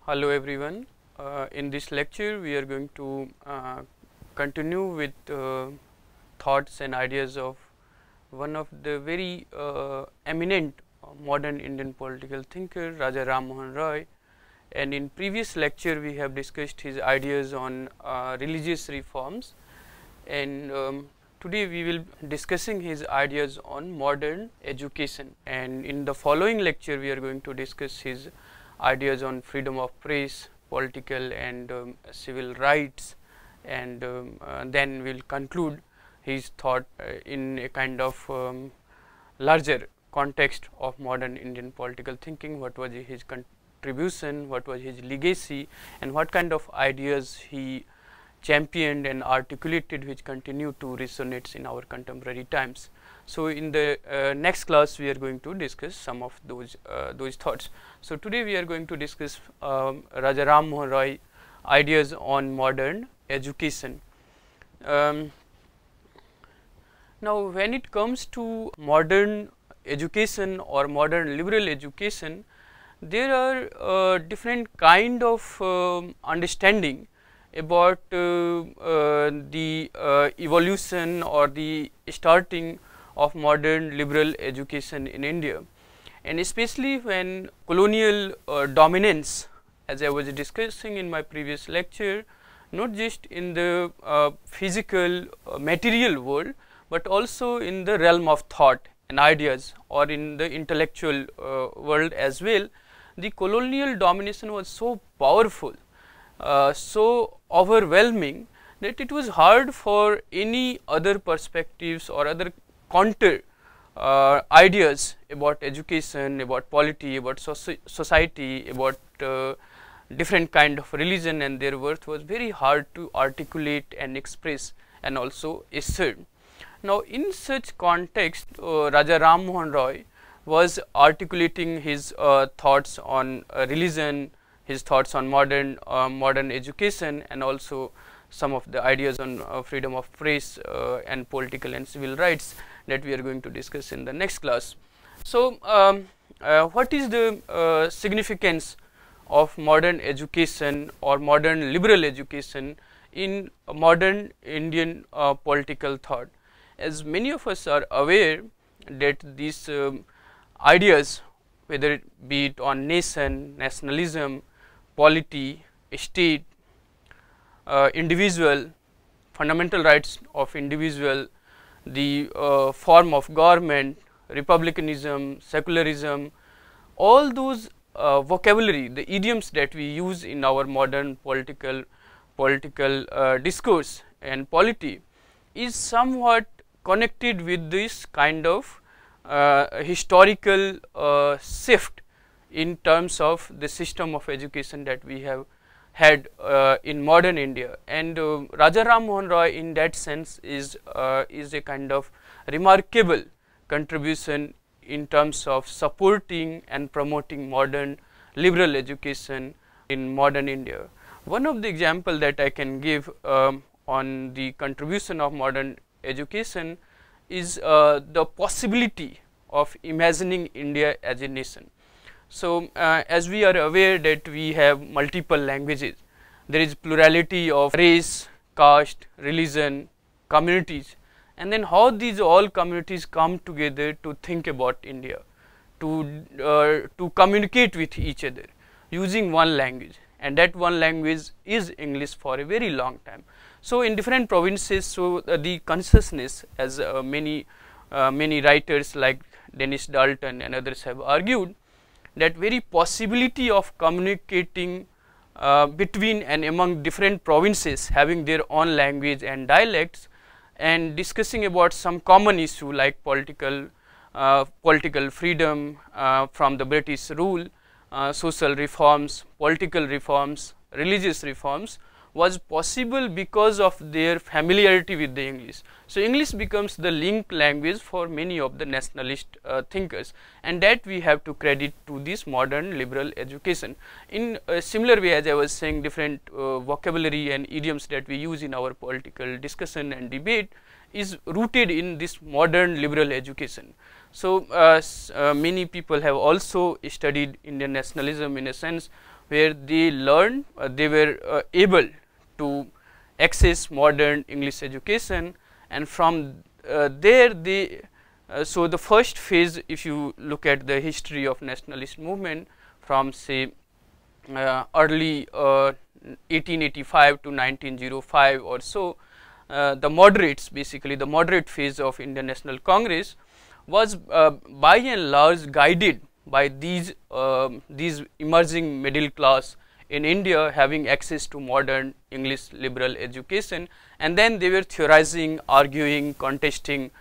Hello everyone. In this lecture we are going to continue with thoughts and ideas of one of the very eminent modern Indian political thinker, Raja Rammohan Roy, and in previous lecture we have discussed his ideas on religious reforms, and today we will be discussing his ideas on modern education, and in the following lecture we are going to discuss his ideas on freedom of press, political and civil rights, and then we will conclude his thought in a kind of larger context of modern Indian political thinking. What was his contribution, what was his legacy, and what kind of ideas he championed and articulated which continue to resonate in our contemporary times. So, in the next class we are going to discuss some of those thoughts. So, today we are going to discuss Raja Rammohan Roy ideas on modern education. Now, when it comes to modern education or modern liberal education, there are different kind of understanding about the evolution or the starting of modern liberal education in India, and especially when colonial dominance, as I was discussing in my previous lecture, not just in the physical material world, but also in the realm of thought and ideas, or in the intellectual world as well. The colonial domination was so powerful, so overwhelming, that it was hard for any other perspectives or other counter ideas about education, about polity, about society, about different kind of religion and their worth was very hard to articulate and express and also assert. Now, in such context, Raja Rammohan Roy was articulating his thoughts on religion, his thoughts on modern education, and also some of the ideas on freedom of press and political and civil rights that we are going to discuss in the next class. So, what is the significance of modern education or modern liberal education in modern Indian political thought? As many of us are aware that these ideas, whether it be it on nation, nationalism, polity, state, individual, fundamental rights of individual, the form of government, republicanism, secularism, all those vocabulary, the idioms that we use in our modern political discourse and polity is somewhat connected with this kind of historical shift in terms of the system of education that we have had in modern India, and Raja Rammohan Roy in that sense is a kind of remarkable contribution in terms of supporting and promoting modern liberal education in modern India. One of the example that I can give on the contribution of modern education is the possibility of imagining India as a nation. So, as we are aware that we have multiple languages, there is plurality of race, caste, religion, communities, and then how these all communities come together to think about India, to communicate with each other using one language, and that one language is English for a very long time. So, in different provinces, so the consciousness, as many writers like Dennis Dalton and others have argued, that very possibility of communicating between and among different provinces having their own language and dialects, and discussing about some common issue like political freedom from the British rule, social reforms, political reforms, religious reforms, was possible because of their familiarity with the English. So, English becomes the link language for many of the nationalist thinkers, and that we have to credit to this modern liberal education. In a similar way, as I was saying, different vocabulary and idioms that we use in our political discussion and debate is rooted in this modern liberal education. So, many people have also studied Indian nationalism in a sense where they learned, they were able to access modern English education, and from there they so the first phase, if you look at the history of nationalist movement from say early 1885 to 1905 or so, the moderates, basically the moderate phase of Indian National Congress was by and large guided by these emerging middle class in India having access to modern English liberal education, and then they were theorizing, arguing, contesting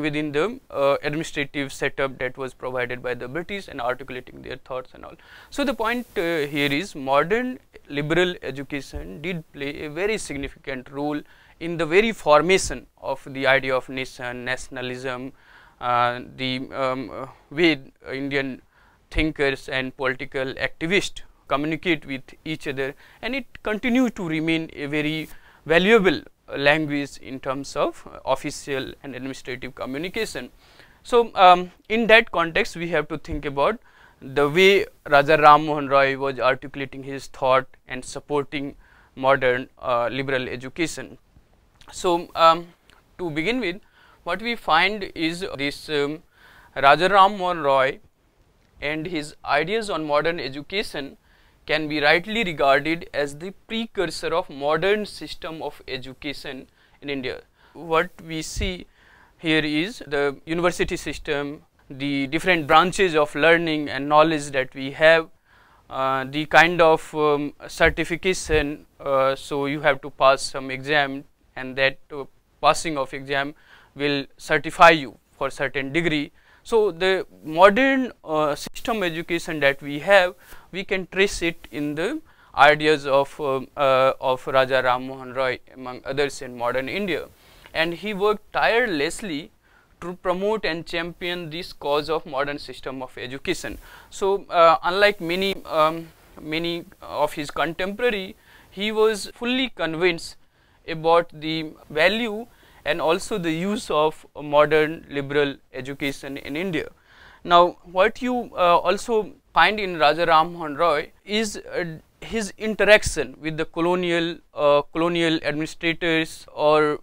within the administrative setup that was provided by the British and articulating their thoughts and all. So, the point here is modern liberal education did play a very significant role in the very formation of the idea of nation, nationalism, the way Indian thinkers and political activists communicate with each other, and it continues to remain a very valuable language in terms of official and administrative communication. So, in that context we have to think about the way Raja Rammohan Roy was articulating his thought and supporting modern liberal education. So, to begin with, what we find is this Raja Rammohan Roy and his ideas on modern education can be rightly regarded as the precursor of modern system of education in India. What we see here is the university system, the different branches of learning and knowledge that we have, the kind of certification, so you have to pass some exam, and that passing of exam will certify you for certain degree. So, the modern system education that we have, we can trace it in the ideas of Raja Rammohan Roy among others in modern India, and he worked tirelessly to promote and champion this cause of modern system of education. So, unlike many of his contemporary, he was fully convinced about the value and also the use of modern liberal education in India. Now, what you also find in Raja Rammohan Roy is his interaction with the colonial administrators or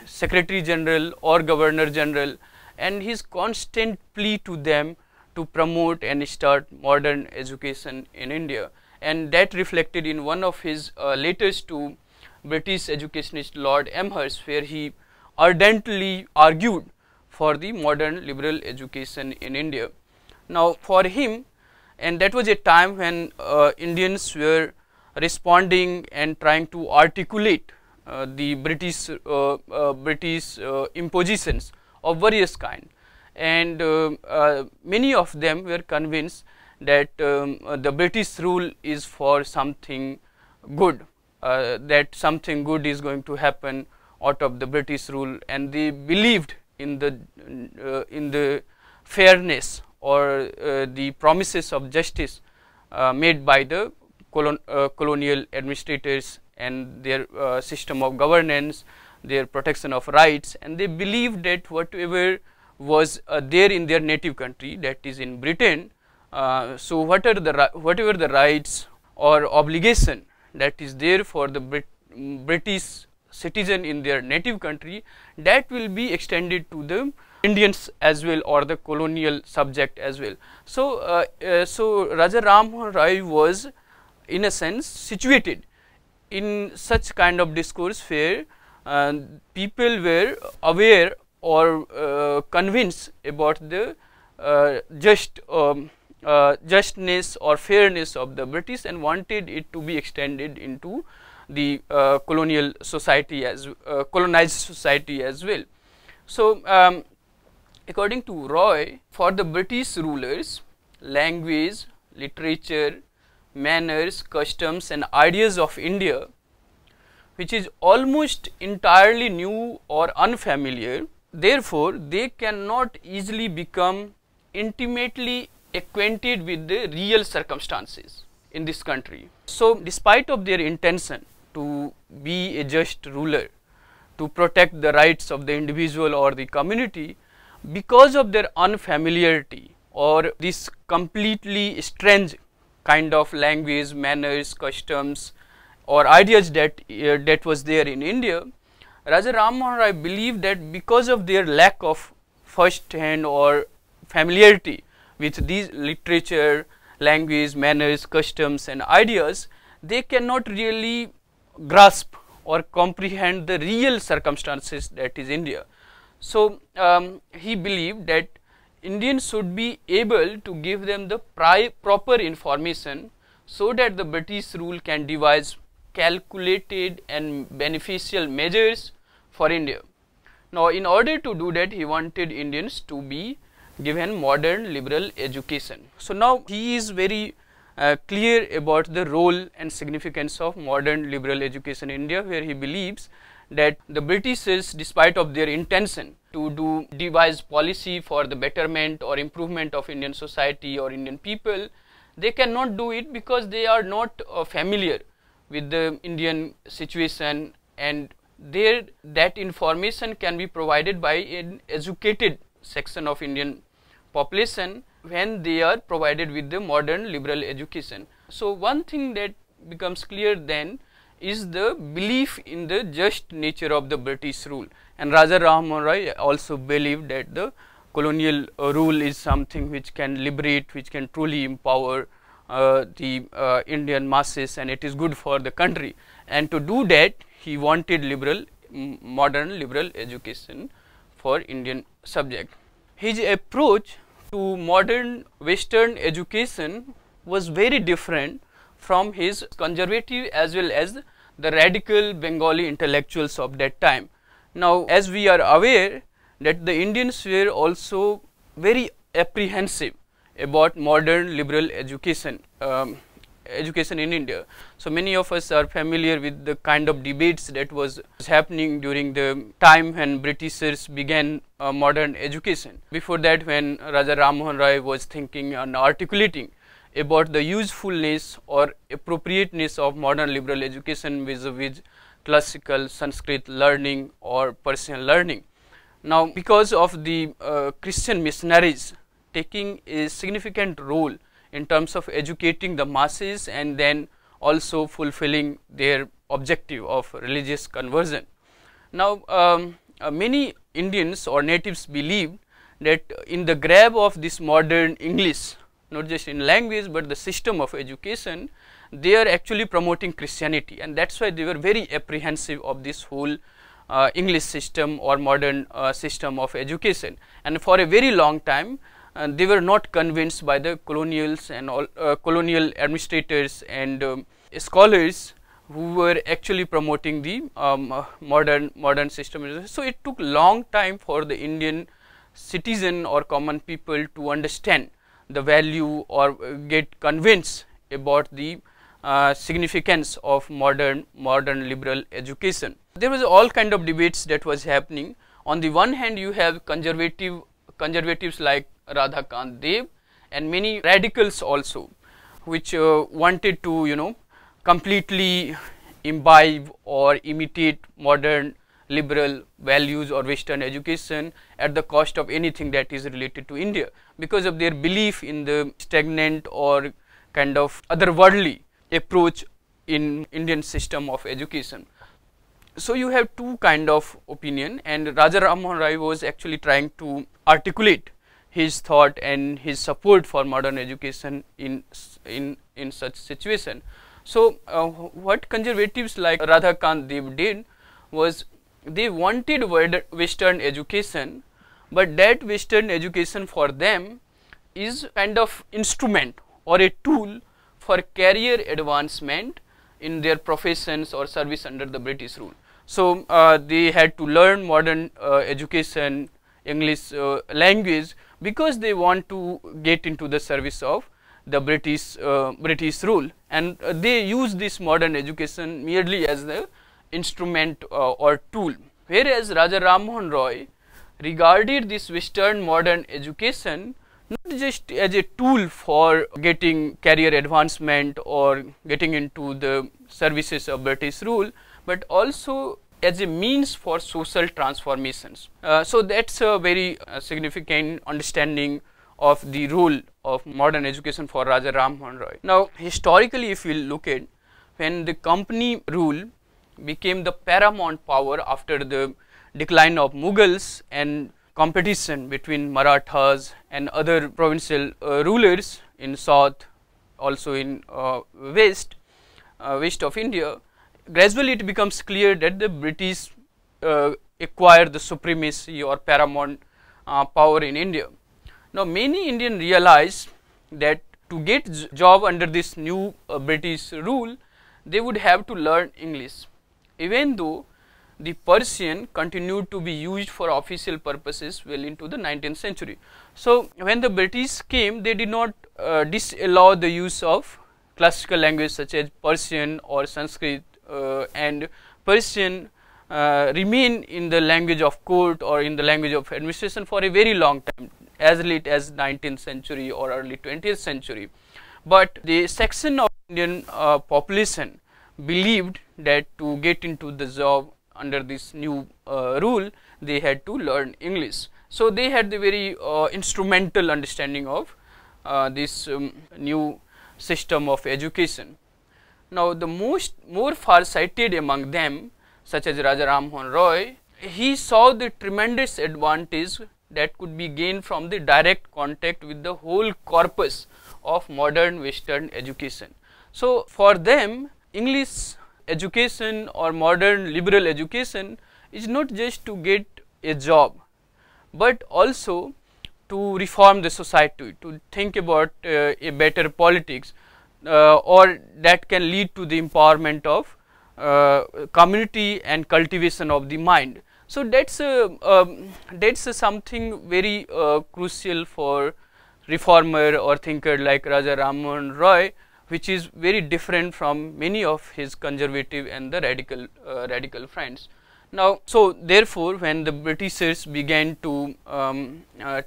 Secretary General or Governor General, and his constant plea to them to promote and start modern education in India, and that reflected in one of his letters to British educationist Lord Amherst, where he ardently argued for the modern liberal education in India. Now, for him, and that was a time when Indians were responding and trying to articulate the British impositions of various kind, and many of them were convinced that the British rule is for something good, that something good is going to happen out of the British rule, and they believed in the fairness or the promises of justice made by the colonial administrators and their system of governance, their protection of rights, and they believed that whatever was there in their native country, that is in Britain, so whatever the rights or obligation that is there for the British citizen in their native country, that will be extended to the Indians as well, or the colonial subject as well. So, so Raja Rammohan Roy was in a sense situated in such kind of discourse where people were aware or convinced about the justness or fairness of the British, and wanted it to be extended into the colonial society as colonized society as well. So, according to Roy, for the British rulers, language, literature, manners, customs and ideas of India, which is almost entirely new or unfamiliar, therefore, they cannot easily become intimately acquainted with the real circumstances in this country. So, despite of their intention to be a just ruler, to protect the rights of the individual or the community, because of their unfamiliarity or this completely strange kind of language, manners, customs or ideas that that was there in India, Raja Rammohan Roy believed that because of their lack of first hand or familiarity with these literature, language, manners, customs and ideas, they cannot really grasp or comprehend the real circumstances that is India. So, he believed that Indians should be able to give them the proper information so that the British rule can devise calculated and beneficial measures for India. Now, in order to do that, he wanted Indians to be given modern liberal education. So, now he is very clear about the role and significance of modern liberal education in India, where he believes that the Britishers, despite of their intention to devise policy for the betterment or improvement of Indian society or Indian people, they cannot do it because they are not familiar with the Indian situation, and that information can be provided by an educated section of Indian population when they are provided with the modern liberal education. So, one thing that becomes clear then is the belief in the just nature of the British rule, and Raja Rammohan Roy also believed that the colonial rule is something which can liberate, which can truly empower the Indian masses, and it is good for the country, and to do that he wanted modern liberal education for Indian subject. His approach to modern Western education was very different from his conservative as well as the radical Bengali intellectuals of that time. Now, as we are aware that the Indians were also very apprehensive about modern liberal education in India. So, many of us are familiar with the kind of debates that was happening during the time when Britishers began modern education. Before that, when Raja Rammohan Roy was thinking and articulating about the usefulness or appropriateness of modern liberal education vis-a-vis classical Sanskrit learning or Persian learning. Now, because of the Christian missionaries taking a significant role in terms of educating the masses and then also fulfilling their objective of religious conversion. Now, many Indians or natives believed that in the grab of this modern English, not just in language but the system of education, they are actually promoting Christianity, and that is why they were very apprehensive of this whole English system or modern system of education. And for a very long time they were not convinced by the colonials and all colonial administrators and scholars who were actually promoting the modern system. So, it took long time for the Indian citizen or common people to understand the value or get convinced about the significance of modern liberal education. There was all kind of debates that was happening. On the one hand, you have conservatives like Radhakant Dev and many radicals also, which wanted to completely imbibe or imitate modern liberal values or Western education at the cost of anything that is related to India, because of their belief in the stagnant or kind of otherworldly approach in Indian system of education. So, you have two kind of opinion, and Raja Rammohan Roy was actually trying to articulate his thought and his support for modern education in such situation. So, what conservatives like Radhakant Dev did was they wanted Western education, but that Western education for them is kind of instrument or a tool for career advancement in their professions or service under the British rule. So, they had to learn modern education, English language, because they want to get into the service of the British rule, and they use this modern education merely as the instrument or tool. Whereas Raja Rammohan Roy regarded this Western modern education not just as a tool for getting career advancement or getting into the services of British rule, but also as a means for social transformations. So, that is a very significant understanding of the role of modern education for Raja Rammohan Roy. Now, historically, if we look at when the company rule became the paramount power after the decline of Mughals and competition between Marathas and other provincial rulers in south, also in west of India, gradually it becomes clear that the British acquired the supremacy or paramount power in India. Now, many Indians realized that to get job under this new British rule, they would have to learn English, even though the Persian continued to be used for official purposes well into the 19th century. So, when the British came, they did not disallow the use of classical language such as Persian or Sanskrit, and Persian remain in the language of court or in the language of administration for a very long time, as late as 19th century or early 20th century. But the section of Indian population believed that to get into the job under this new rule, they had to learn English. So, they had the very instrumental understanding of this new system of education. Now, the more far-sighted among them, such as Raja Rammohan Roy, he saw the tremendous advantage that could be gained from the direct contact with the whole corpus of modern Western education. So, for them, English education or modern liberal education is not just to get a job, but also to reform the society, to think about a better politics, or that can lead to the empowerment of community and cultivation of the mind. So, that's something very crucial for reformer or thinker like Raja Rammohan Roy, which is very different from many of his conservative and the radical friends. Now, so therefore, when the Britishers began to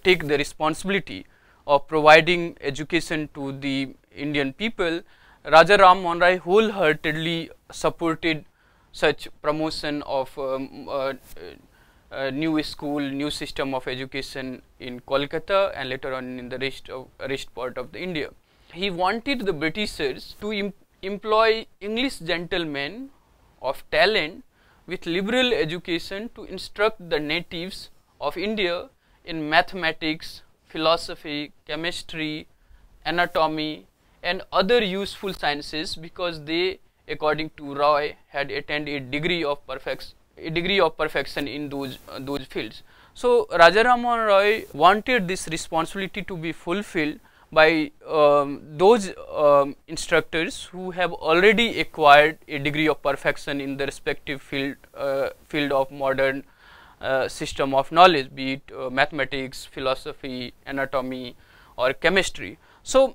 take the responsibility of providing education to the Indian people, Raja Rammohan Roy wholeheartedly supported such promotion of new school, new system of education in Kolkata and later on in the rest part of the India. He wanted the Britishers to employ English gentlemen of talent with liberal education to instruct the natives of India in mathematics, philosophy, chemistry, anatomy and other useful sciences, because they, according to Roy, had attained a degree of perfection in those fields. So, Raja Rammohan Roy wanted this responsibility to be fulfilled by those instructors who have already acquired a degree of perfection in the respective field of modern system of knowledge, be it mathematics, philosophy, anatomy or chemistry. So,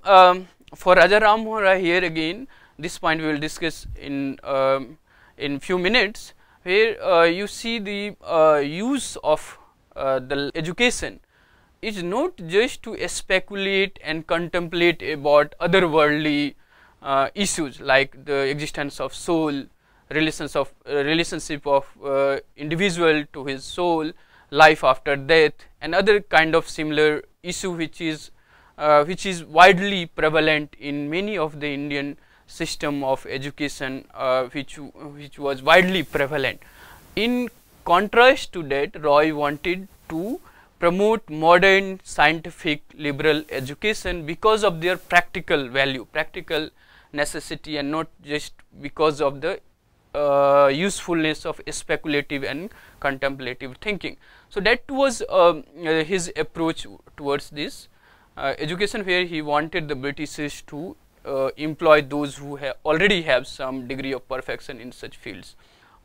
for Raja Rammohan Roy, here again this point we will discuss in few minutes, where you see the use of the education is not just to speculate and contemplate about otherworldly issues like the existence of soul, relationship of individual to his soul, life after death and other kind of similar issue which is widely prevalent in many of the Indian system of education, which was widely prevalent. In contrast to that, Roy wanted to promote modern scientific liberal education because of their practical value, practical necessity, and not just because of the usefulness of speculative and contemplative thinking. So, that was his approach towards this education, where he wanted the Britishers to employ those who already have some degree of perfection in such fields.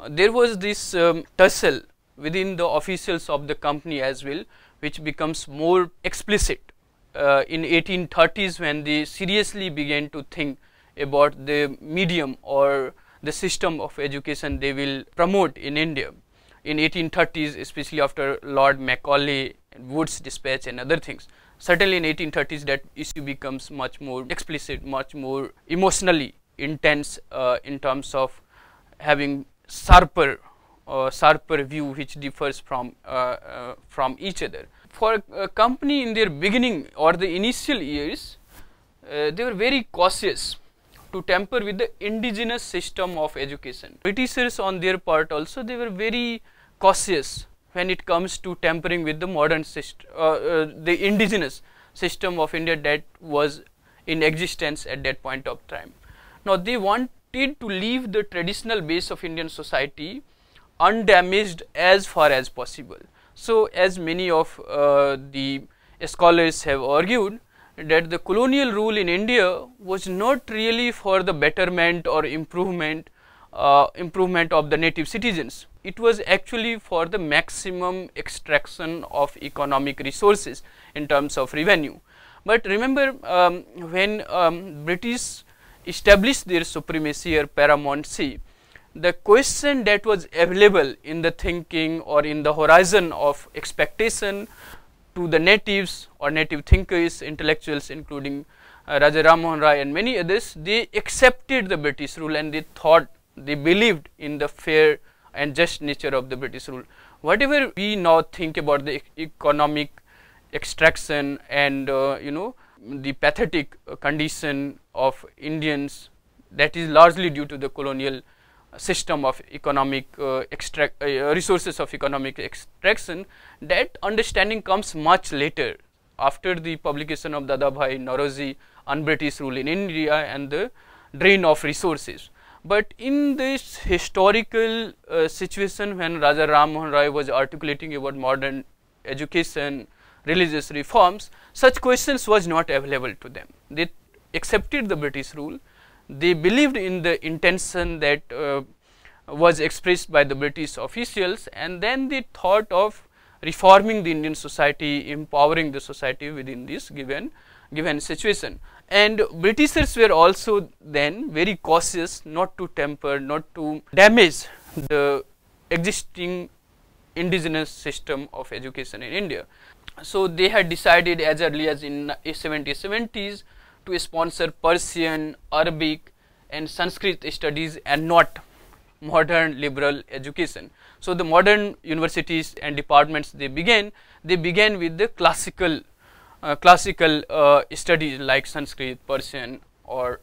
There was this tussle within the officials of the company as well, which becomes more explicit in 1830s, when they seriously began to think about the medium or the system of education they will promote in India. In 1830s, especially after Lord Macaulay, Wood's dispatch and other things. Certainly in 1830s, that issue becomes much more explicit, much more emotionally intense in terms of having sharper view which differs from each other. for a company in their beginning or the initial years, they were very cautious to tamper with the indigenous system of education. Britishers on their part also, they were very cautious when it comes to tampering with the modern system, the indigenous system of India that was in existence at that point of time. Now, they wanted to leave the traditional base of Indian society undamaged as far as possible. So, as many of the scholars have argued, that the colonial rule in India was not really for the betterment or improvement of the native citizens. It was actually for the maximum extraction of economic resources in terms of revenue. But remember, when British established their supremacy or paramountcy, the question that was available in the thinking or in the horizon of expectation to the natives or native thinkers, intellectuals, including Raja Rammohan Roy and many others, they accepted the British rule and they thought, they believed in the fair and just nature of the British rule. Whatever we now think about the economic extraction and the pathetic condition of Indians, that is largely due to the colonial system of economic resources of economic extraction, that understanding comes much later after the publication of Dadabhai Naoroji on British rule in India and the drain of resources. But in this historical situation, when Raja Rammohan Roy was articulating about modern education, religious reforms, such questions was not available to them. They accepted the British rule. They believed in the intention that was expressed by the British officials, and then they thought of reforming the Indian society, empowering the society within this given situation. And Britishers were also then very cautious not to tamper, not to damage the existing indigenous system of education in India. So, they had decided as early as in 1770s to sponsor Persian, Arabic and Sanskrit studies and not modern liberal education. So, the modern universities and departments they began with the classical studies like Sanskrit, Persian or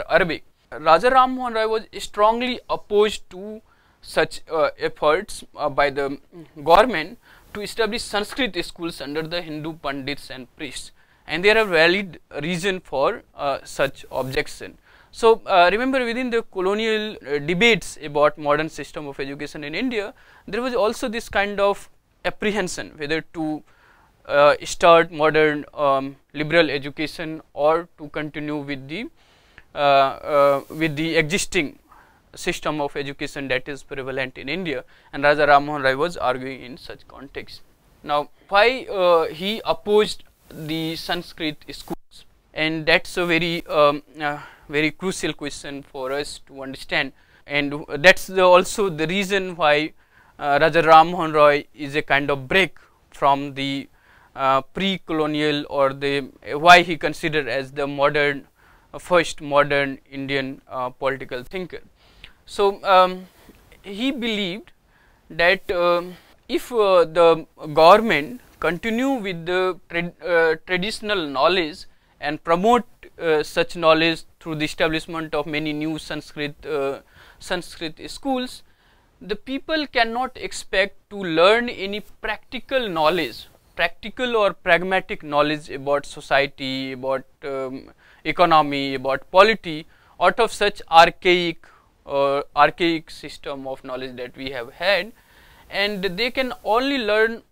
Arabic. Raja Rammohan Roy was strongly opposed to such efforts by the government to establish Sanskrit schools under the Hindu Pandits and priests, and there are valid reason for such objection. So, remember, within the colonial debates about modern system of education in India, there was also this kind of apprehension whether to start modern liberal education or to continue with the existing system of education that is prevalent in India, and Raja Rammohan Roy was arguing in such context. Now, why he opposed the Sanskrit schools, and that is a very crucial question for us to understand, and that is also the reason why Raja Rammohan Roy is a kind of break from the pre-colonial or why he considered as the modern first modern Indian political thinker. So, he believed that if the government continue with the traditional knowledge and promote such knowledge through the establishment of many new Sanskrit schools, the people cannot expect to learn any practical knowledge, practical or pragmatic knowledge about society, about economy, about polity out of such archaic system of knowledge that we have had, and they can only learn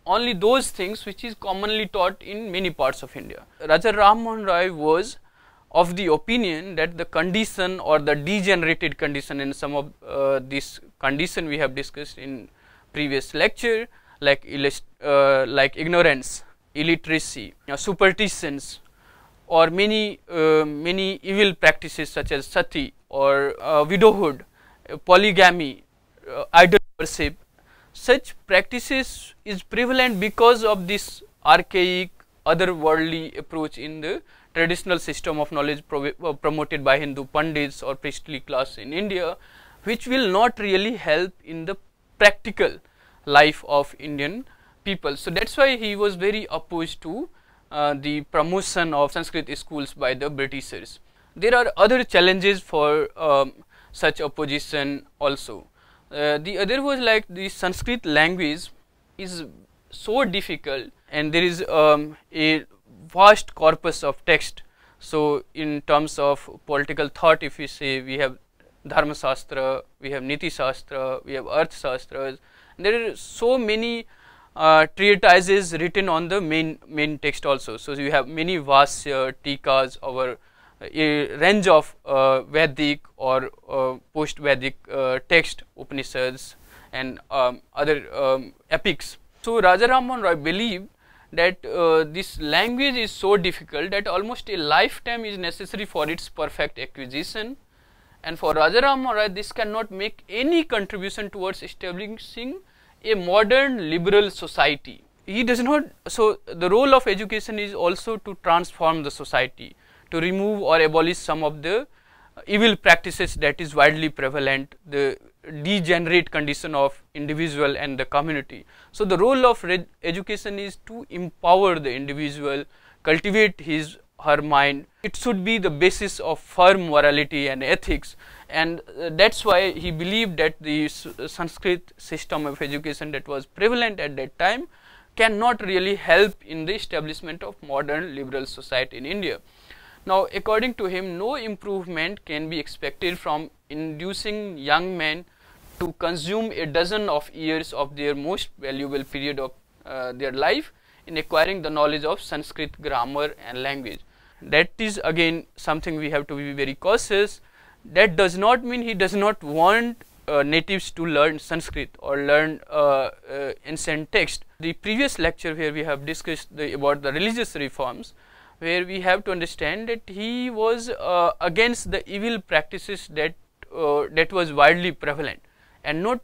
only those things which is commonly taught in many parts of India. Raja Rammohan Roy was of the opinion that the condition or the degenerated condition, in some of this condition we have discussed in previous lecture, like ignorance, illiteracy, superstitions, or many evil practices such as sati or widowhood, polygamy, idol worship. Such practices is prevalent because of this archaic otherworldly approach in the traditional system of knowledge promoted by Hindu Pandits or priestly class in India, which will not really help in the practical life of Indian people. So that's why he was very opposed to the promotion of Sanskrit schools by the Britishers. There are other challenges for such opposition also. The other was like the Sanskrit language is so difficult, and there is a vast corpus of text. So in terms of political thought, if we say, we have Dharma Shastra, we have Niti Shastra, we have Arth Shastras, there are so many treatises written on the main text also. So you have many Vasya, Tikas, or a range of Vedic or post Vedic text, Upanishads and other epics. So Raja Rammohan Roy believed that this language is so difficult that almost a lifetime is necessary for its perfect acquisition, and for Raja Rammohan Roy this cannot make any contribution towards establishing a modern liberal society. He does not, so the role of education is also to transform the society, to remove or abolish some of the evil practices that is widely prevalent, the degenerate condition of individual and the community. So the role of education is to empower the individual, cultivate her mind. It should be the basis of firm morality and ethics, and that's why he believed that the Sanskrit system of education that was prevalent at that time cannot really help in the establishment of modern liberal society in India. Now, according to him, no improvement can be expected from inducing young men to consume a dozen of years of their most valuable period of their life in acquiring the knowledge of Sanskrit grammar and language. That is again something we have to be very cautious. That does not mean he does not want natives to learn Sanskrit or learn ancient text. The previous lecture where we have discussed about the religious reforms, where we have to understand that he was against the evil practices that was widely prevalent, and not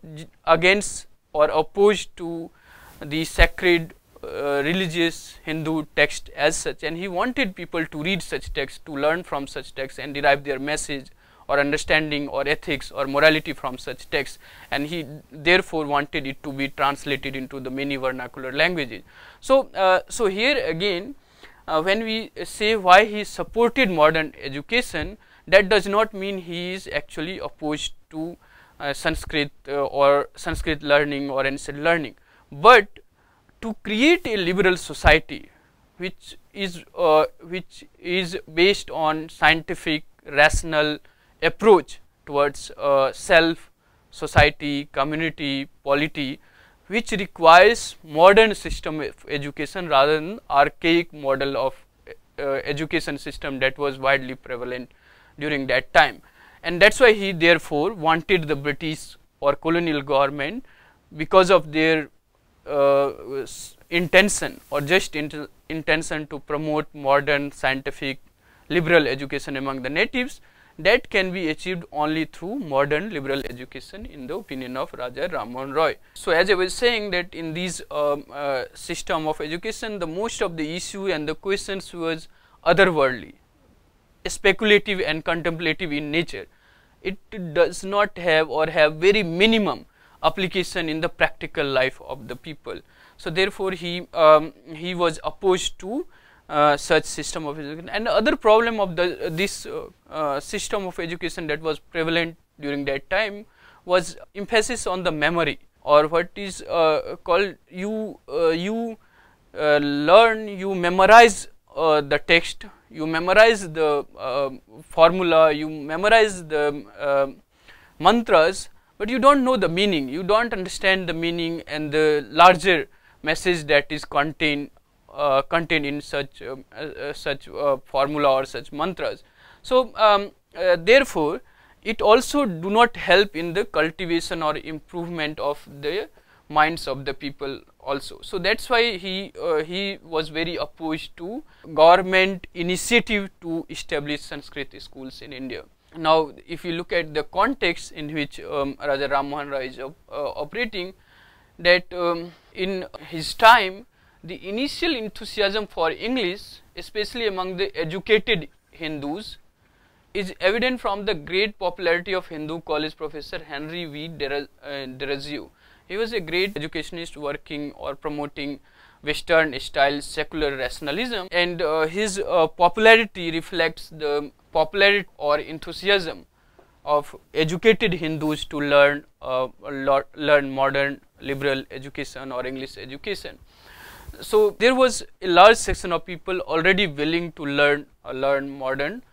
against or opposed to the sacred religious Hindu text as such, and he wanted people to read such texts, to learn from such texts and derive their message or understanding or ethics or morality from such texts, and he therefore wanted it to be translated into the many vernacular languages. So, so here again, when we say why he supported modern education, that does not mean he is actually opposed to Sanskrit or Sanskrit learning or ancient learning, but to create a liberal society which is based on scientific, rational approach towards self, society, community, polity, which requires modern system of education rather than archaic model of education system that was widely prevalent during that time. And that's why he therefore wanted the British or colonial government, because of their intention or just intention to promote modern scientific liberal education among the natives, that can be achieved only through modern liberal education in the opinion of Raja Rammohan Roy. So as I was saying that in these system of education, the most of the issue and the questions was otherworldly, speculative and contemplative in nature. It does not have or have very minimum application in the practical life of the people. So therefore he was opposed to such system of education. And the other problem of this system of education that was prevalent during that time was emphasis on the memory, or what is called you learn, you memorize the text, you memorize the formula, you memorize the mantras, but you don't know the meaning, you don't understand the meaning and the larger message that is contained in such formula or such mantras. So therefore it also do not help in the cultivation or improvement of the minds of the people also. So that's why he was very opposed to government initiative to establish Sanskrit schools in India. Now if you look at the context in which Raja Rammohan Roy is operating, that in his time the initial enthusiasm for English, especially among the educated Hindus, is evident from the great popularity of Hindu college professor Henry V. Derazio. He was a great educationist working or promoting Western style secular rationalism, and his popularity reflects the popularity or enthusiasm of educated Hindus to learn modern liberal education or English education. So there was a large section of people already willing to learn modern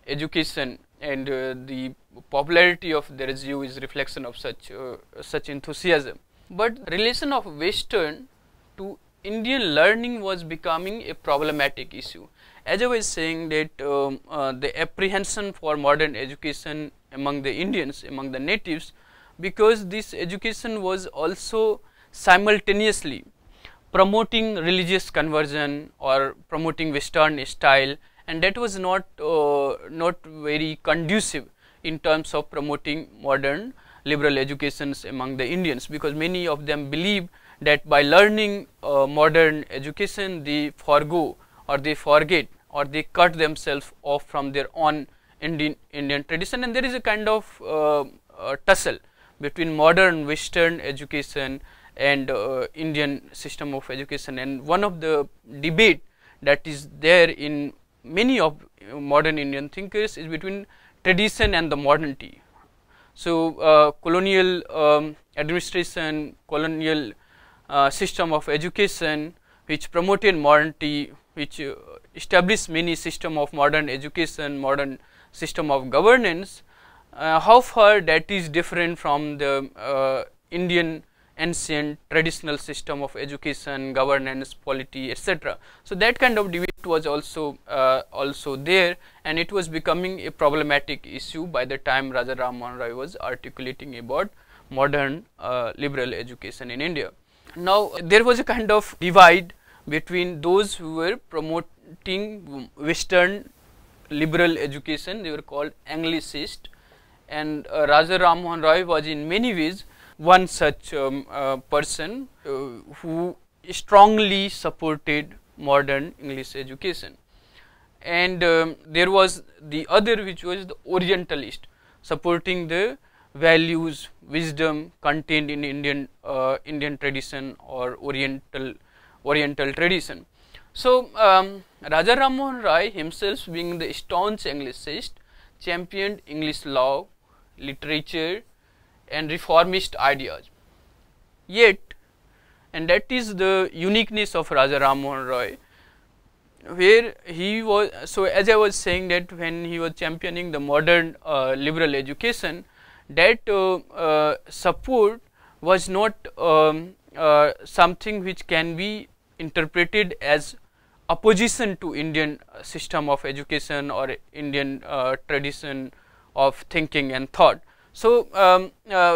education, and the popularity of the review is reflection of such enthusiasm. But relation of Western to Indian learning was becoming a problematic issue. As I was saying that the apprehension for modern education among the Indians, among the natives, because this education was also simultaneously promoting religious conversion or promoting Western style, and that was not very conducive in terms of promoting modern liberal educations among the Indians, because many of them believe that by learning modern education they forgo or they forget or they cut themselves off from their own Indian tradition, and there is a kind of tussle between modern Western education and Indian system of education. And one of the debate that is there in many of modern Indian thinkers is between tradition and the modernity. So colonial administration, colonial system of education which promoted modernity, which established many system of modern education, modern system of governance, how far that is different from the Indian ancient traditional system of education, governance, polity, etc. So that kind of debate was also there, and it was becoming a problematic issue by the time Raja Rammohan Roy was articulating about modern liberal education in India. Now there was a kind of divide between those who were promoting Western liberal education, they were called Anglicist, and Raja Rammohan Roy was in many ways one such person who strongly supported modern English education. And there was the other, which was the Orientalist, supporting the values, wisdom contained in Indian tradition or Oriental tradition. So Raja Rammohan Roy himself, being the staunch Anglicist, championed English law, literature and reformist ideas. Yet, and that is the uniqueness of Raja Rammohan Roy, where he was, so as I was saying that when he was championing the modern liberal education, that support was not something which can be interpreted as opposition to Indian system of education or Indian tradition of thinking and thought. So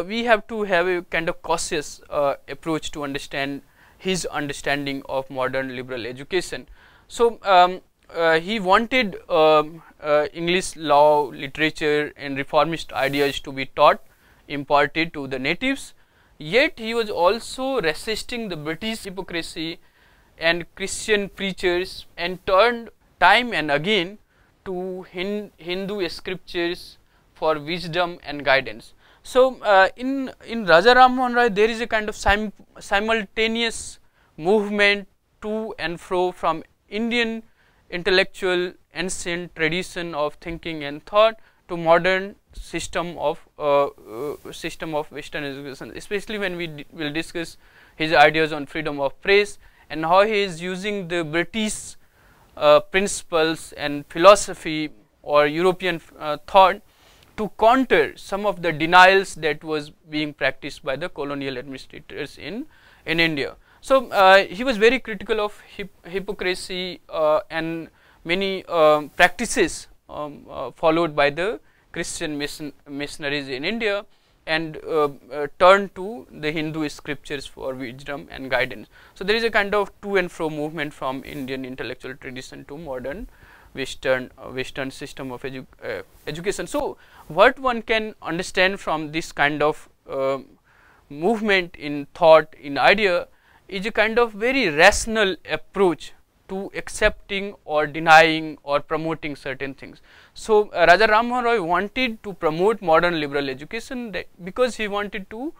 we have to have a kind of cautious approach to understand his understanding of modern liberal education. So he wanted English law, literature and reformist ideas to be taught, imparted to the natives, yet he was also resisting the British hypocrisy and Christian preachers, and turned time and again to Hindu scriptures for wisdom and guidance. So in Raja Rammohan Roy there is a kind of simultaneous movement to and fro from Indian intellectual ancient tradition of thinking and thought to modern system of Western education, especially when we will discuss his ideas on freedom of press and how he is using the British principles and philosophy or European thought to counter some of the denials that was being practiced by the colonial administrators in India. So he was very critical of hypocrisy and many practices followed by the Christian missionaries in India, and turned to the Hindu scriptures for wisdom and guidance. So there is a kind of to and fro movement from Indian intellectual tradition to modern Western system of education. So what one can understand from this kind of movement in thought, in idea, is a kind of very rational approach to accepting or denying or promoting certain things. So, Raja Rammohan Roy wanted to promote modern liberal education because he wanted to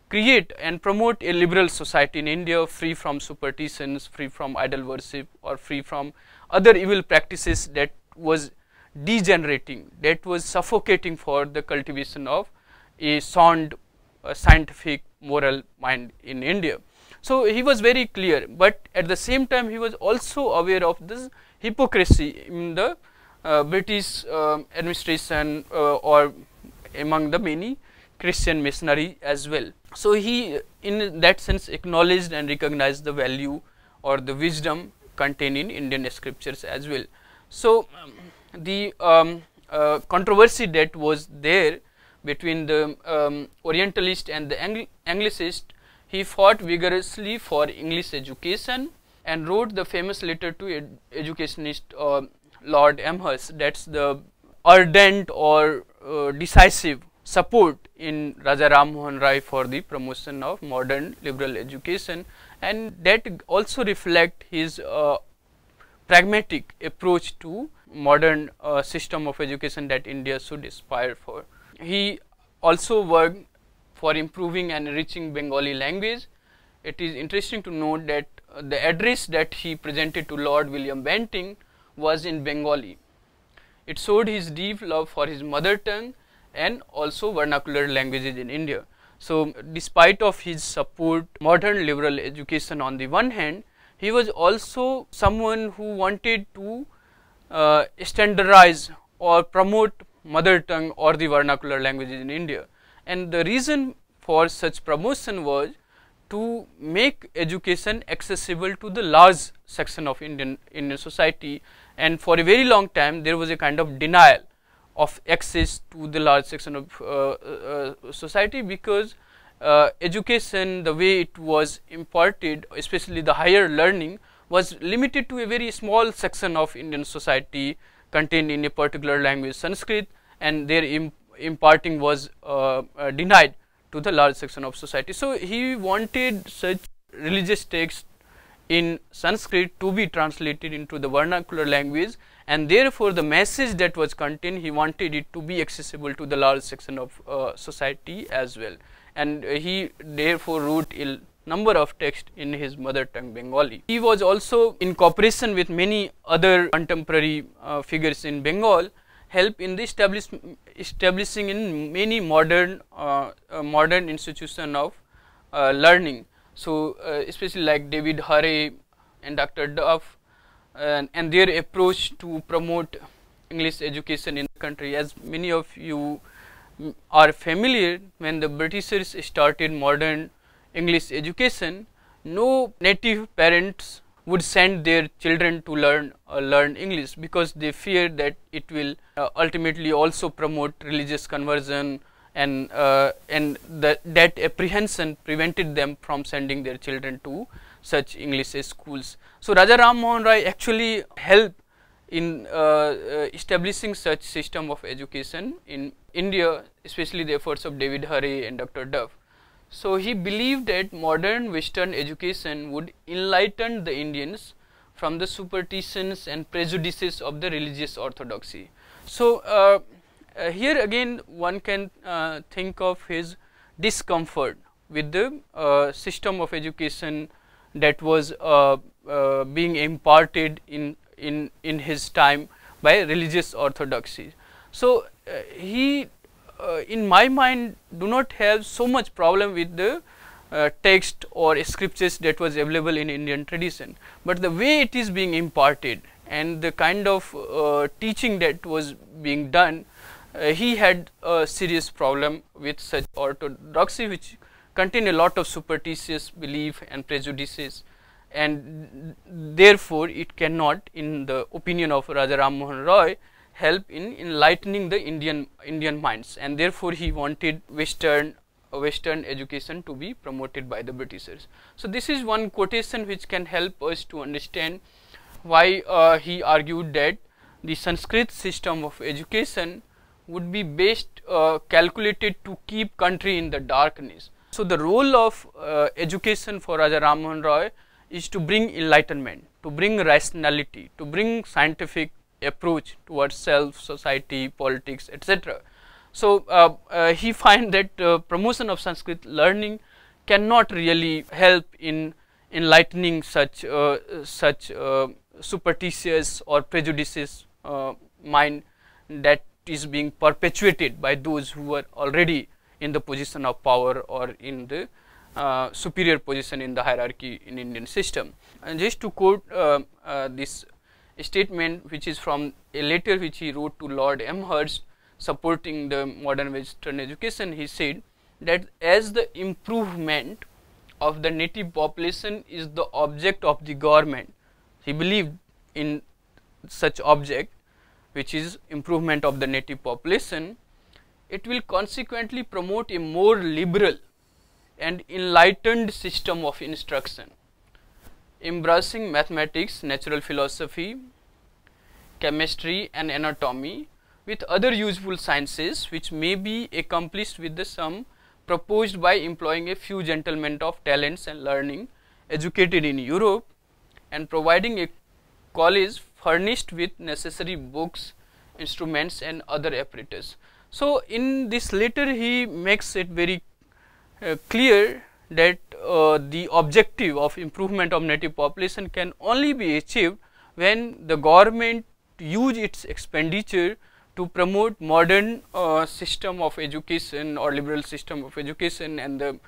create and promote a liberal society in India, free from superstitions, free from idol worship, or free from other evil practices that was degenerating, that was suffocating for the cultivation of a sound scientific moral mind in India. So, he was very clear, but at the same time he was also aware of this hypocrisy in the British administration or among the many Christian missionary as well. So, he in that sense acknowledged and recognized the value or the wisdom contained in Indian scriptures as well. So, the controversy that was there between the Orientalist and the Anglicist, he fought vigorously for English education and wrote the famous letter to educationist Lord Amherst. That is the ardent or decisive support in Raja Rammohan Roy for the promotion of modern liberal education, and that also reflect his pragmatic approach to modern system of education that India should aspire for. He also worked for improving and enriching Bengali language. It is interesting to note that the address that he presented to Lord William Bentinck was in Bengali. It showed his deep love for his mother tongue and also vernacular languages in India. So, despite of his support modern liberal education on the one hand, he was also someone who wanted to standardize or promote mother tongue or the vernacular languages in India. And the reason for such promotion was to make education accessible to the large section of Indian society, and for a very long time there was a kind of denial of access to the large section of society, because education, the way it was imparted, especially the higher learning, was limited to a very small section of Indian society contained in a particular language, Sanskrit, and their imparting was denied to the large section of society. So, he wanted such religious texts in Sanskrit to be translated into the vernacular language, and therefore, the message that was contained, he wanted it to be accessible to the large section of society as well, and he therefore wrote a number of texts in his mother tongue Bengali. He was also in cooperation with many other contemporary figures in Bengal, help in the establishing in many modern institution of learning. So, especially like David Harry and Dr. Duff, and their approach to promote English education in the country. As many of you are familiar, when the Britishers started modern English education, no native parents would send their children to learn English, because they fear that it will ultimately also promote religious conversion, and that apprehension prevented them from sending their children to such English schools. So, Raja Rammohan Roy actually helped in establishing such system of education in India, especially the efforts of David Harry and Dr. Duff. So, he believed that modern Western education would enlighten the Indians from the superstitions and prejudices of the religious orthodoxy. So, here again one can think of his discomfort with the system of education that was being imparted in his time by religious orthodoxy. So, he in my mind do not have so much problem with the text or scriptures that was available in Indian tradition, but the way it is being imparted and the kind of teaching that was being done, he had a serious problem with such orthodoxy, which contain a lot of superstitious belief and prejudices, and therefore it cannot, in the opinion of Raja Rammohan Roy, help in enlightening the Indian minds, and therefore he wanted Western education to be promoted by the Britishers. So, this is one quotation which can help us to understand why he argued that the Sanskrit system of education would be best calculated to keep country in the darkness. So, the role of education for Raja Rammohan Roy is to bring enlightenment, to bring rationality, to bring scientific approach towards self, society, politics, etc. So he find that promotion of Sanskrit learning cannot really help in enlightening such superstitious or prejudices mind that is being perpetuated by those who are already in the position of power or in the superior position in the hierarchy in Indian system. And just to quote this statement, which is from a letter which he wrote to Lord Amherst supporting the modern Western education, he said that as the improvement of the native population is the object of the government, he believed in such object, which is improvement of the native population, it will consequently promote a more liberal and enlightened system of instruction, embracing mathematics, natural philosophy, chemistry and anatomy with other useful sciences, which may be accomplished with the sum proposed by employing a few gentlemen of talents and learning educated in Europe and providing a college furnished with necessary books, instruments and other apparatus. So in this letter he makes it very clear that the objective of improvement of native population can only be achieved when the government use its expenditure to promote modern system of education or liberal system of education, and the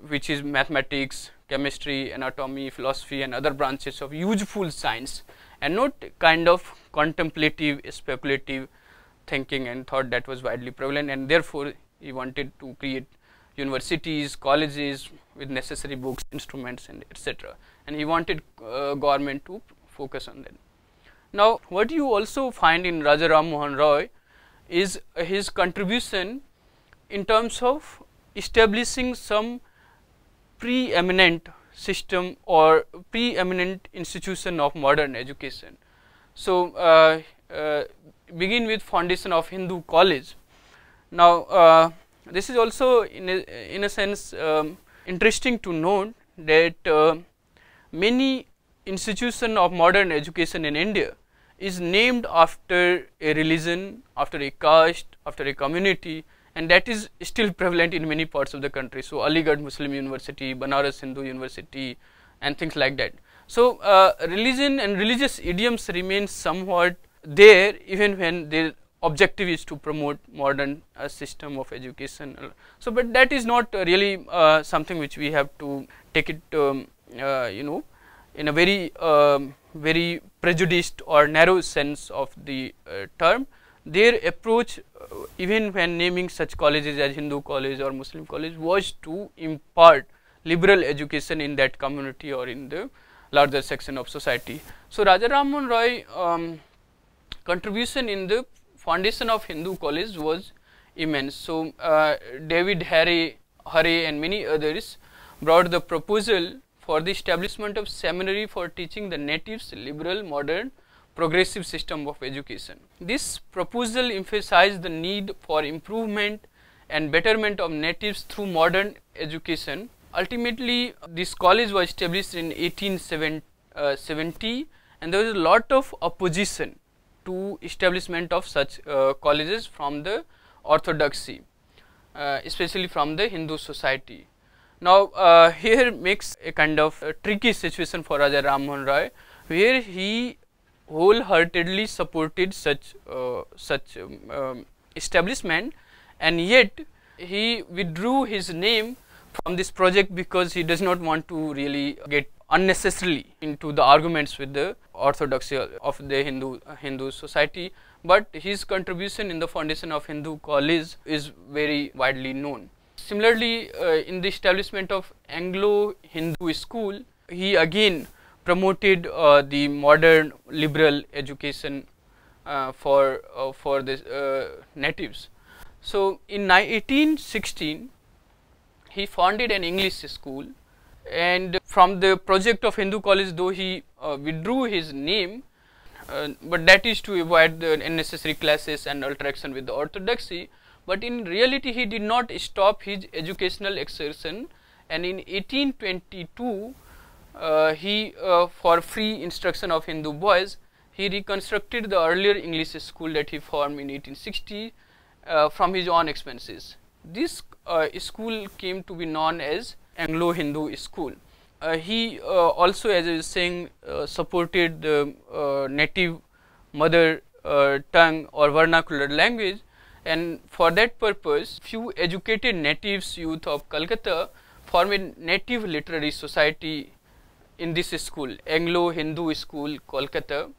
which is mathematics, chemistry, anatomy, philosophy and other branches of useful science, and not kind of contemplative, speculative thinking and thought that was widely prevalent. And therefore he wanted to create universities, colleges with necessary books, instruments and etc. And he wanted government to focus on that. Now what you also find in Raja Rammohan Roy is his contribution in terms of establishing some preeminent system or preeminent institution of modern education. So begin with foundation of Hindu college. Now this is also in a sense interesting to note that many institution of modern education in India is named after a religion, after a caste, after a community, and that is still prevalent in many parts of the country. So Aligarh Muslim University, Banaras Hindu University and things like that. So religion and religious idioms remain somewhat there even when their objective is to promote modern system of education. So but that is not really something which we have to take it you know, in a very prejudiced or narrow sense of the term. Their approach even when naming such colleges as Hindu college or Muslim college was to impart liberal education in that community or in the larger section of society. So Raja Rammohan Roy contribution in the foundation of Hindu college was immense. So David Harry and many others brought the proposal for the establishment of seminary for teaching the natives liberal, modern, progressive system of education. This proposal emphasized the need for improvement and betterment of natives through modern education. Ultimately, this college was established in 1870 and there was a lot of opposition to establishment of such colleges from the orthodoxy, especially from the Hindu society. Now here makes a kind of a tricky situation for Raja Rammohan Roy, where he wholeheartedly supported such establishment, and yet he withdrew his name from this project because he does not want to really get unnecessarily into the arguments with the orthodoxy of the Hindu society, but his contribution in the foundation of Hindu college is very widely known. Similarly, in the establishment of Anglo-Hindu school, he again promoted the modern liberal education for the natives. So in 1816, he founded an English school, and from the project of Hindu college, though he withdrew his name, but that is to avoid the unnecessary clashes and interaction with the orthodoxy. But in reality, he did not stop his educational exertion, and in 1822 for free instruction of Hindu boys, he reconstructed the earlier English school that he formed in 1860 from his own expenses. This school came to be known as Anglo-Hindu school. He also, as I was saying, supported the native mother tongue or vernacular language, and for that purpose few educated natives youth of Calcutta formed a native literary society in this school, Anglo-Hindu School, Kolkata,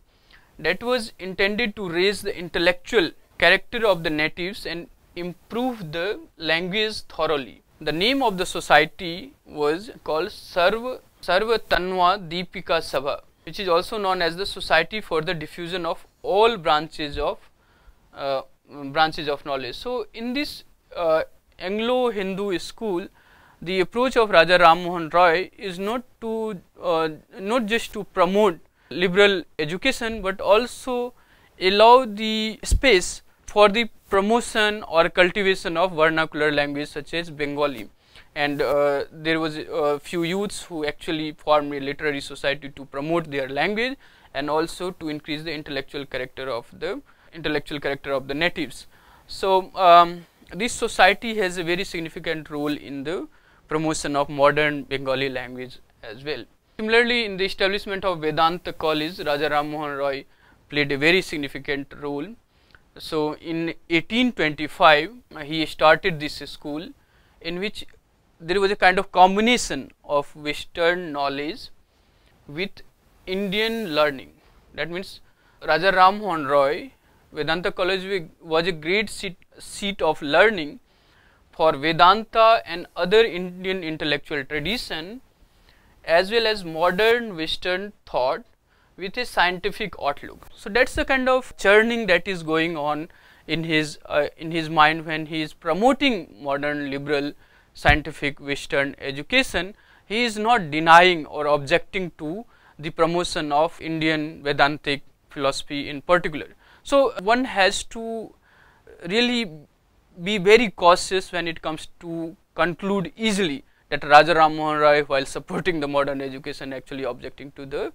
that was intended to raise the intellectual character of the natives and improve the language thoroughly. The name of the society was called Sarva Tanva Deepika Sabha, which is also known as the Society for the Diffusion of all branches of knowledge. So, in this Anglo-Hindu school, the approach of Raja Rammohan Roy is not just to promote liberal education, but also allow the space for the promotion or cultivation of vernacular language such as Bengali. And there was a few youths who actually formed a literary society to promote their language and also to increase the intellectual character of the natives. So this society has a very significant role in the promotion of modern Bengali language as well. Similarly, in the establishment of Vedanta College, Raja Rammohan Roy played a very significant role. So in 1825 he started this school, in which there was a kind of combination of Western knowledge with Indian learning. That means Raja Rammohan Roy, Vedanta College was a great seat of learning for Vedanta and other Indian intellectual tradition, as well as modern Western thought with a scientific outlook. So that's the kind of churning that is going on in his mind when he is promoting modern liberal scientific Western education. He is not denying or objecting to the promotion of Indian Vedantic philosophy in particular. So one has to really be very cautious when it comes to conclude easily that Raja Rammohan Roy, while supporting the modern education, actually objecting to the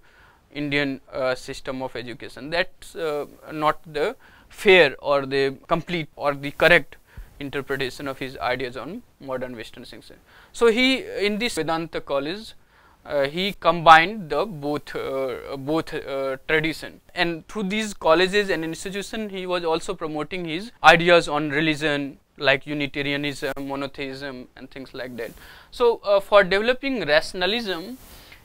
Indian system of education. That's not the fair or the complete or the correct interpretation of his ideas on modern Western thinking. So he, in this Vedanta College, he combined the both tradition, and through these colleges and institutions he was also promoting his ideas on religion like Unitarianism, monotheism and things like that. So for developing rationalism,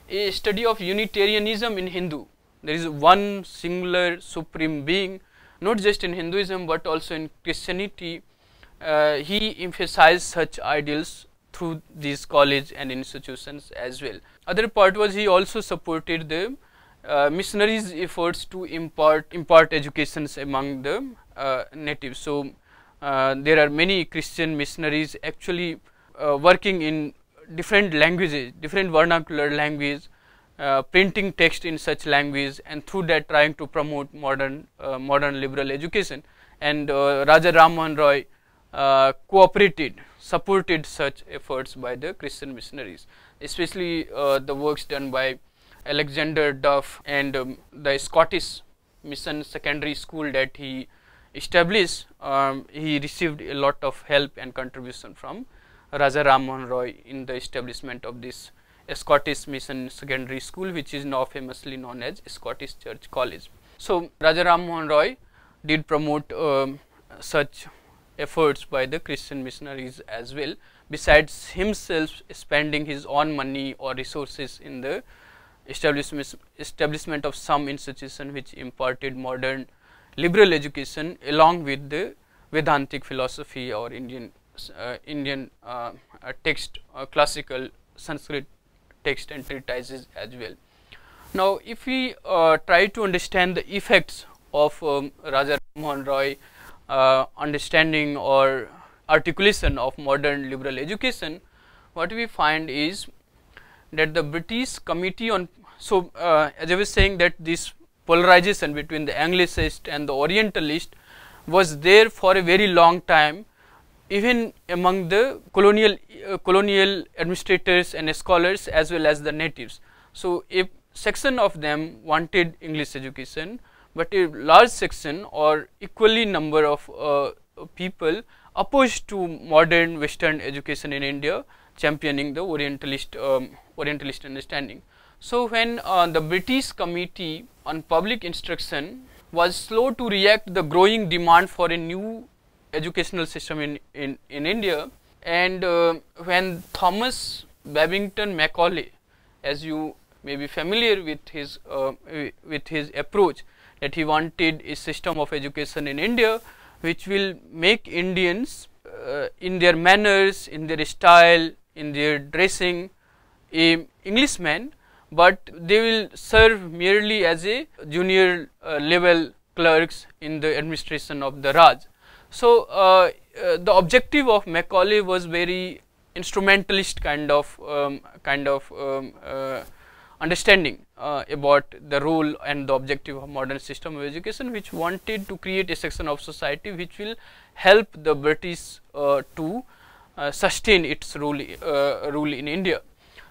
a study of Unitarianism in Hindu, there is one singular supreme being, not just in Hinduism but also in Christianity. He emphasized such ideals through these college and institutions as well. Other part was he also supported the missionaries' efforts to impart educations among the natives. So there are many Christian missionaries actually working in different languages, different vernacular language, printing text in such language, and through that trying to promote modern liberal education. And Raja Rammohan Roy supported such efforts by the Christian missionaries, especially the works done by Alexander Duff and the Scottish mission secondary school that he established. He received a lot of help and contribution from Raja Rammohan Roy in the establishment of this Scottish mission secondary school, which is now famously known as Scottish Church College. So Raja Rammohan Roy did promote such efforts by the Christian missionaries as well, besides himself spending his own money or resources in the establishment of some institution which imparted modern liberal education along with the Vedantic philosophy or Indian text, classical Sanskrit text and treatises as well. Now, if we try to understand the effects of Raja Rammohan Roy understanding or articulation of modern liberal education, what we find is that the British Committee on, so as I was saying that this polarization between the Anglicist and the Orientalist was there for a very long time, even among the colonial administrators and scholars as well as the natives. So a section of them wanted English education, but a large section or equally number of people opposed to modern Western education in India, championing the Orientalist understanding. So when the British Committee on Public Instruction was slow to react to the growing demand for a new educational system in India, and when Thomas Babington Macaulay, as you may be familiar with his approach, that he wanted a system of education in India which will make Indians in their manners, in their style, in their dressing, a Englishman, but they will serve merely as a junior level clerks in the administration of the Raj. So the objective of Macaulay was very instrumentalist kind of understanding about the role and the objective of modern system of education, which wanted to create a section of society which will help the British to sustain its rule in India.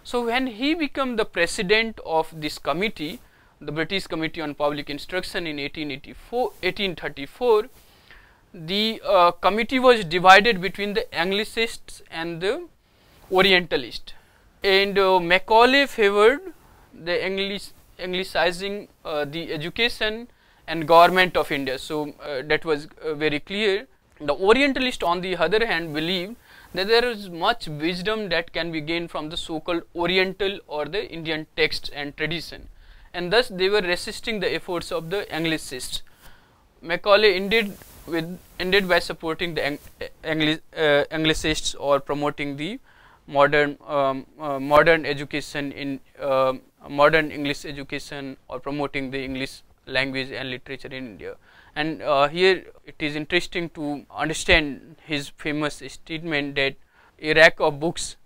So when he became the president of this committee, the British Committee on Public Instruction in 1834, the committee was divided between the Anglicists and the Orientalists, and Macaulay favored the Anglicizing the education and government of India. So that was very clear. The Orientalists, on the other hand, believed that there is much wisdom that can be gained from the so-called Oriental or the Indian texts and tradition, and thus they were resisting the efforts of the Anglicists. Macaulay ended by supporting the Anglicists or promoting the modern education in modern English education, or promoting the English language and literature in India. And here it is interesting to understand his famous statement that a rack of books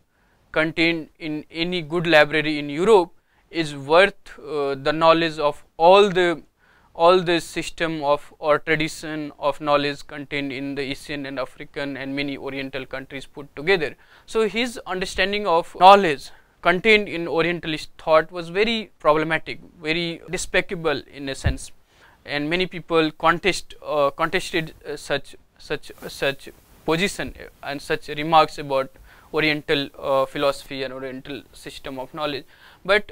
contained in any good library in Europe is worth the knowledge of all the system of or tradition of knowledge contained in the Asian and African and many Oriental countries put together. So his understanding of knowledge contained in Orientalist thought was very problematic, very despicable in a sense, and many people contested such position and such remarks about Oriental philosophy and Oriental system of knowledge. But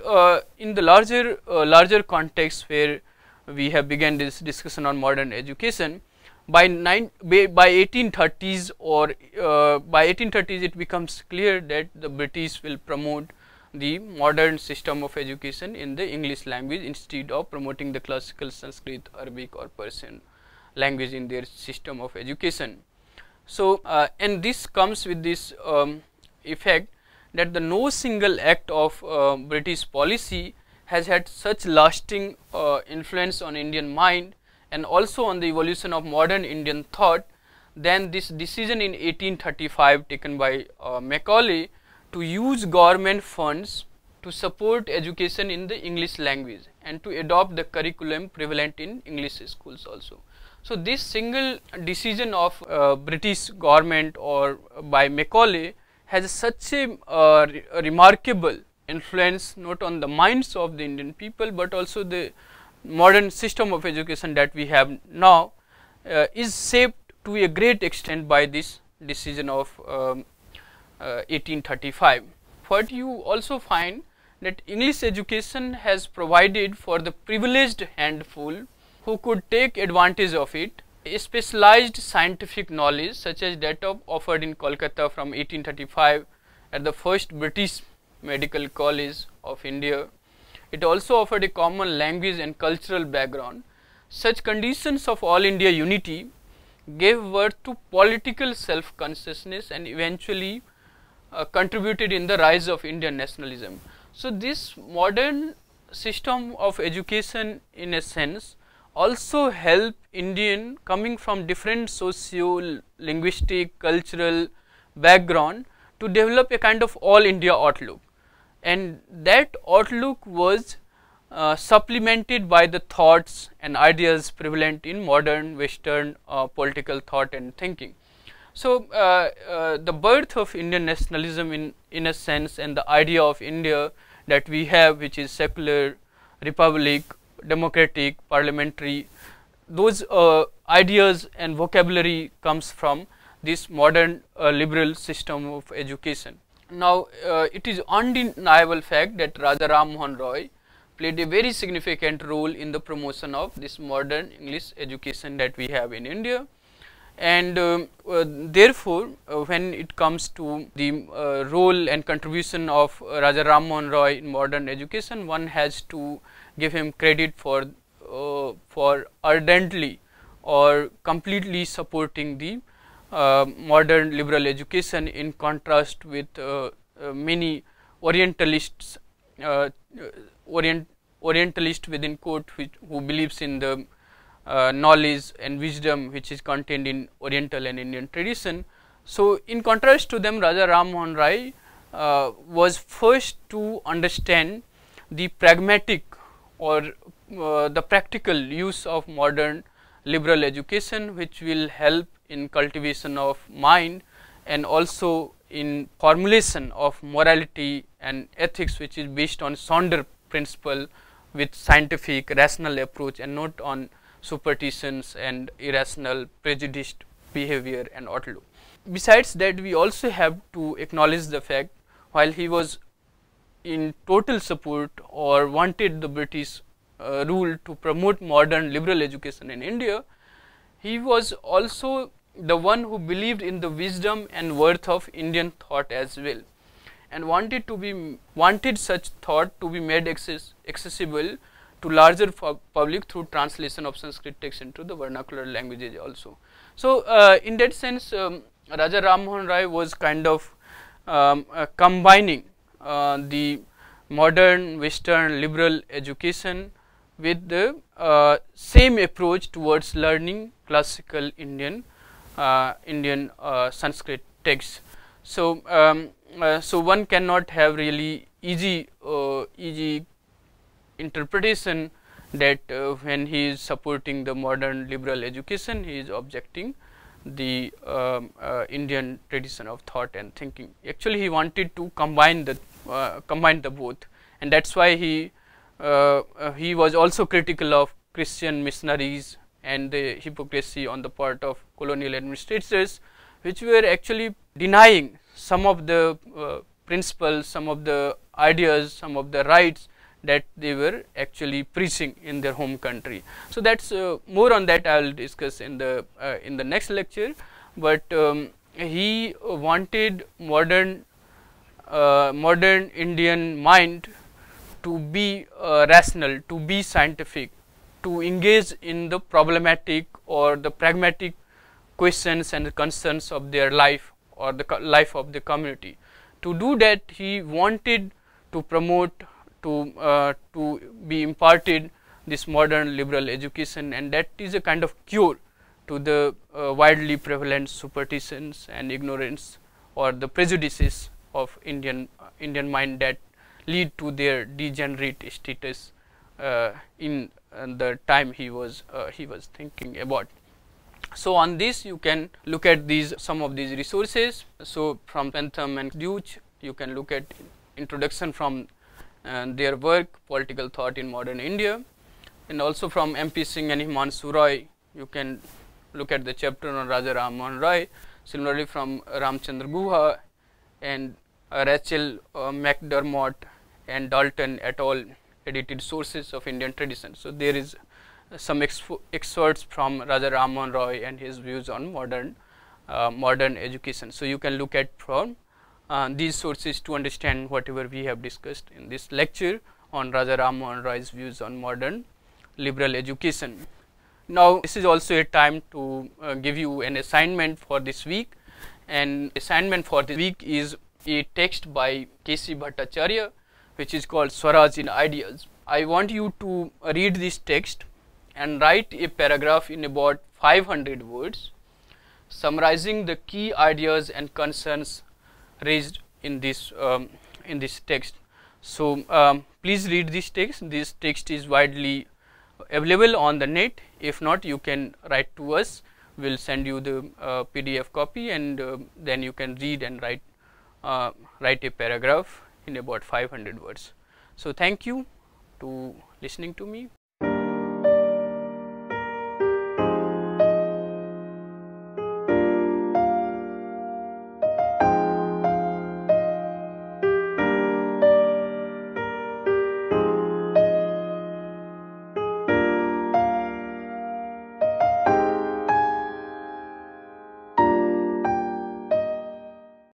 in the larger context where we have begun this discussion on modern education, by 1830s it becomes clear that the British will promote the modern system of education in the English language instead of promoting the classical Sanskrit, Arabic or Persian language in their system of education. So and this comes with this effect that the no single act of British policy has had such lasting influence on Indian mind and also on the evolution of modern Indian thought than this decision in 1835 taken by Macaulay to use government funds to support education in the English language and to adopt the curriculum prevalent in English schools also. So this single decision of British government or by Macaulay has such a remarkable influence not on the minds of the Indian people, but also the modern system of education that we have now is shaped to a great extent by this decision of 1835. But you also find that English education has provided for the privileged handful who could take advantage of it a specialized scientific knowledge such as that offered in Kolkata from 1835 at the first British Medical College of India. It also offered a common language and cultural background. Such conditions of all India unity gave birth to political self-consciousness and eventually contributed in the rise of Indian nationalism. So this modern system of education in a sense also help Indian coming from different socio-linguistic, cultural background to develop a kind of all India outlook, and that outlook was supplemented by the thoughts and ideas prevalent in modern Western political thought and thinking. So the birth of Indian nationalism in a sense and the idea of India that we have, which is secular, republic, democratic, parliamentary, those ideas and vocabulary comes from this modern liberal system of education. Now, it is undeniable fact that Raja Rammohan Roy played a very significant role in the promotion of this modern English education that we have in India, and therefore, when it comes to the role and contribution of Raja Rammohan Roy in modern education, one has to give him credit for ardently or completely supporting the modern liberal education, in contrast with many Orientalists, Orientalist within quote, who believes in the knowledge and wisdom which is contained in Oriental and Indian tradition. So, in contrast to them, Raja Rammohan Roy was first to understand the pragmatic or the practical use of modern liberal education, which will help in cultivation of mind and also in formulation of morality and ethics, which is based on sounder principle with scientific rational approach and not on superstitions and irrational prejudiced behavior and outlook. Besides that, we also have to acknowledge the fact, while he was in total support or wanted the British rule to promote modern liberal education in India, he was also the one who believed in the wisdom and worth of Indian thought as well, and wanted such thought to be made accessible to larger public through translation of Sanskrit text into the vernacular languages also. So, in that sense, Raja Rammohan Roy was kind of combining the modern Western liberal education with the same approach towards learning classical Indian Sanskrit texts. So, so one cannot have really easy interpretation that when he is supporting the modern liberal education, he is objecting the Indian tradition of thought and thinking. Actually, he wanted to combine the both, and that's why he was also critical of Christian missionaries and the hypocrisy on the part of colonial administrators, which were actually denying some of the principles, some of the ideas, some of the rights that they were actually preaching in their home country. So, that's more on that I will discuss in the next lecture, but he wanted modern Indian mind to be rational, to be scientific, to engage in the problematic or the pragmatic questions and concerns of their life or the life of the community. To do that, he wanted to promote, to be imparted this modern liberal education, and that is a kind of cure to the widely prevalent superstitions and ignorance or the prejudices of Indian mind that lead to their degenerate status in the time he was thinking about. So, on this you can look at some of these resources. So, from Bentham and Deutsch you can look at introduction from their work Political Thought in Modern India, and also from M.P. Singh and Himanshu Roy you can look at the chapter on Raja Rammohan Roy. Similarly, from Ramchandra Guha and Rachel McDermott and Dalton et al. Edited Sources of Indian Tradition. So, there is some excerpts from Raja Rammohan Roy and his views on modern education. So, you can look at from these sources to understand whatever we have discussed in this lecture on Raja Rammohan Roy's views on modern liberal education. Now, this is also a time to give you an assignment for this week, and assignment for this week is a text by K.C. Bhattacharya, which is called Swaraj in Ideas. I want you to read this text and write a paragraph in about 500 words summarizing the key ideas and concerns raised in this text. So, please read this text. This text is widely available on the net. If not, you can write to us. We will send you the PDF copy, and then you can read and write a paragraph in about 500 words. So, thank you to listening to me.